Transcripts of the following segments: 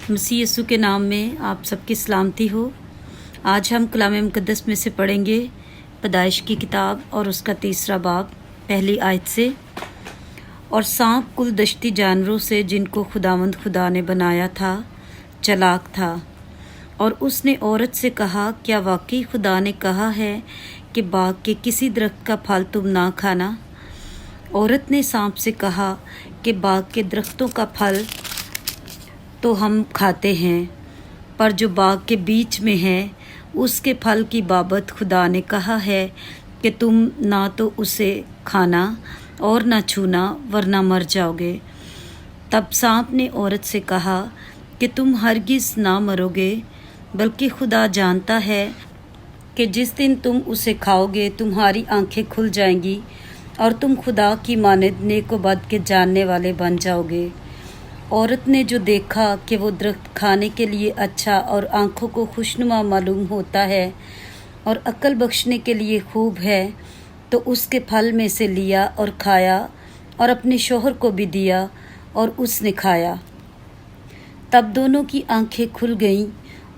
मसीह यीशु के नाम में आप सबकी सलामती हो। आज हम कलाम मुक़द्दस में से पढ़ेंगे पैदाइश की किताब और उसका 3 बाब पहली आयत से। और सांप कुल दश्ती जानवरों से जिनको खुदावंद खुदा ने बनाया था चालाक था, और उसने औरत से कहा, क्या वाकई खुदा ने कहा है कि बाग के किसी दरख्त का फल तुम ना खाना? औरत ने सांप से कहा कि बाग के दरख्तों का फल तो हम खाते हैं, पर जो बाग के बीच में है उसके फल की बाबत खुदा ने कहा है कि तुम ना तो उसे खाना और ना छूना, वरना मर जाओगे। तब सांप ने औरत से कहा कि तुम हरगिज़ ना मरोगे, बल्कि खुदा जानता है कि जिस दिन तुम उसे खाओगे तुम्हारी आंखें खुल जाएंगी और तुम खुदा की मानद नेक व बद के जानने वाले बन जाओगे। औरत ने जो देखा कि वो दरख्त खाने के लिए अच्छा और आंखों को खुशनुमा मालूम होता है और अक्ल बख्शने के लिए खूब है, तो उसके फल में से लिया और खाया और अपने शौहर को भी दिया और उसने खाया। तब दोनों की आंखें खुल गईं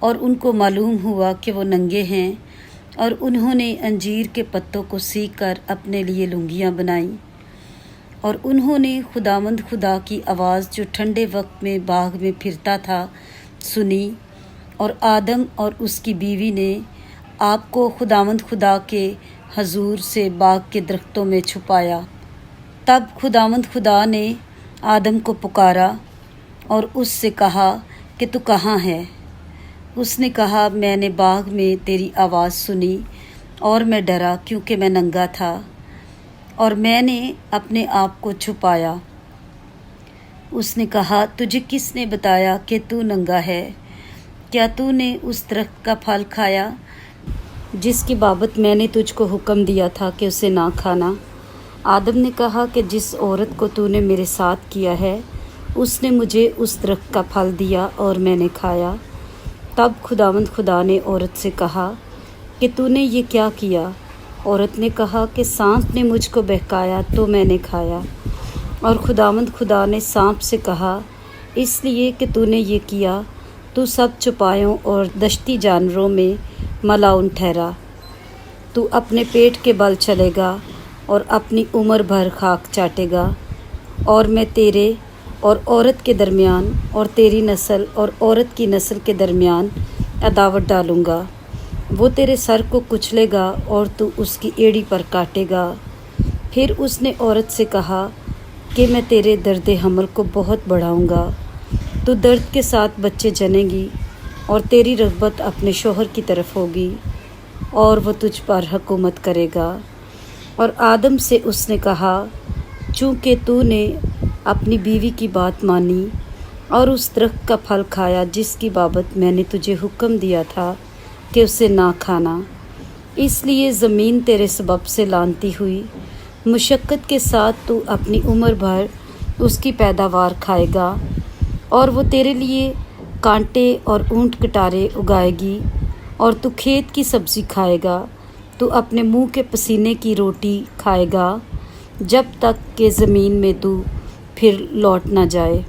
और उनको मालूम हुआ कि वो नंगे हैं, और उन्होंने अंजीर के पत्तों को सीख कर अपने लिए लुंगियाँ बनाईं। और उन्होंने खुदावंद खुदा की आवाज़ जो ठंडे वक्त में बाग में फिरता था सुनी, और आदम और उसकी बीवी ने आपको खुदावंद खुदा के हजूर से बाग के दरख्तों में छुपाया। तब खुदावंद खुदा ने आदम को पुकारा और उससे कहा कि तू कहाँ है? उसने कहा, मैंने बाग में तेरी आवाज़ सुनी और मैं डरा, क्योंकि मैं नंगा था और मैंने अपने आप को छुपाया। उसने कहा, तुझे किसने बताया कि तू नंगा है? क्या तूने उस दरख्त का फल खाया जिसकी बाबत मैंने तुझको हुक्म दिया था कि उसे ना खाना? आदम ने कहा कि जिस औरत को तूने मेरे साथ किया है उसने मुझे उस दरख्त का फल दिया और मैंने खाया। तब खुदावंद खुदा ने औरत से कहा कि तूने ये क्या किया? औरत ने कहा कि सांप ने मुझको बहकाया तो मैंने खाया। और खुदावंद खुदा ने सांप से कहा, इसलिए कि तूने ये किया, तू सब चौपायों और दश्ती जानवरों में मलाउन ठहरा। तू अपने पेट के बल चलेगा और अपनी उम्र भर खाक चाटेगा। और मैं तेरे और औरत के दरमियान और तेरी नस्ल और औरत की नस्ल के दरमियान अदावत डालूँगा। वो तेरे सर को कुचलेगा और तू उसकी एड़ी पर काटेगा। फिर उसने औरत से कहा कि मैं तेरे दर्द हमल को बहुत बढ़ाऊँगा। तू दर्द के साथ बच्चे जनेगी और तेरी रग़बत अपने शौहर की तरफ होगी और वो तुझ पर हुकूमत करेगा। और आदम से उसने कहा, चूँकि तूने अपनी बीवी की बात मानी और उस दरख्त का फल खाया जिसकी बाबत मैंने तुझे हुक्म दिया था कि उसे ना खाना, इसलिए ज़मीन तेरे सबब से लानती हुई। मुशक्क़त के साथ तू अपनी उम्र भर उसकी पैदावार खाएगा, और वो तेरे लिए कांटे और ऊंट कटारे उगाएगी, और तू खेत की सब्ज़ी खाएगा। तू अपने मुंह के पसीने की रोटी खाएगा जब तक कि ज़मीन में तू फिर लौट ना जाए,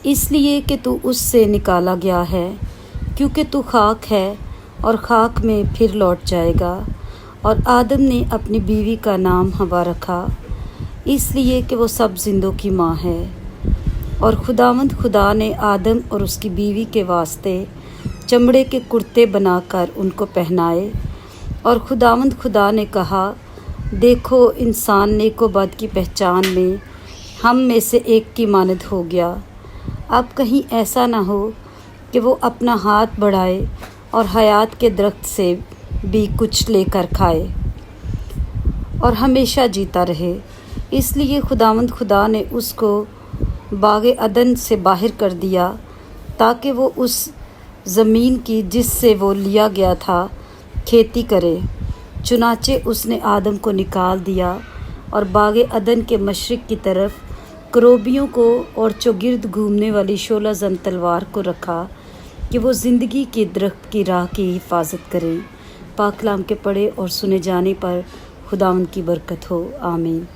इसलिए कि तू उससे निकाला गया है, क्योंकि तू खाक है और खाक में फिर लौट जाएगा। और आदम ने अपनी बीवी का नाम हवा रखा, इसलिए कि वो सब जिंदों की माँ है। और खुदावंद खुदा ने आदम और उसकी बीवी के वास्ते चमड़े के कुर्ते बनाकर उनको पहनाए। और खुदावंद खुदा ने कहा, देखो, इंसान नेक व बद की पहचान में हम में से एक की मानद हो गया। अब कहीं ऐसा ना हो कि वो अपना हाथ बढ़ाए और हयात के दरख्त से भी कुछ लेकर खाए और हमेशा जीता रहे। इसलिए खुदावंद खुदा ने उसको बागे अदन से बाहर कर दिया, ताकि वो उस ज़मीन की जिससे वो लिया गया था खेती करे। चुनाचे उसने आदम को निकाल दिया और बागे अदन के मशरिक़ की तरफ करोबियों को और चौगिर्द घूमने वाली शोला जन तलवार को रखा कि वो ज़िंदगी के दरख्त की राह की हिफाजत करें। पाक कलाम के पढ़े और सुने जाने पर खुदावंद की बरकत हो। आमीन।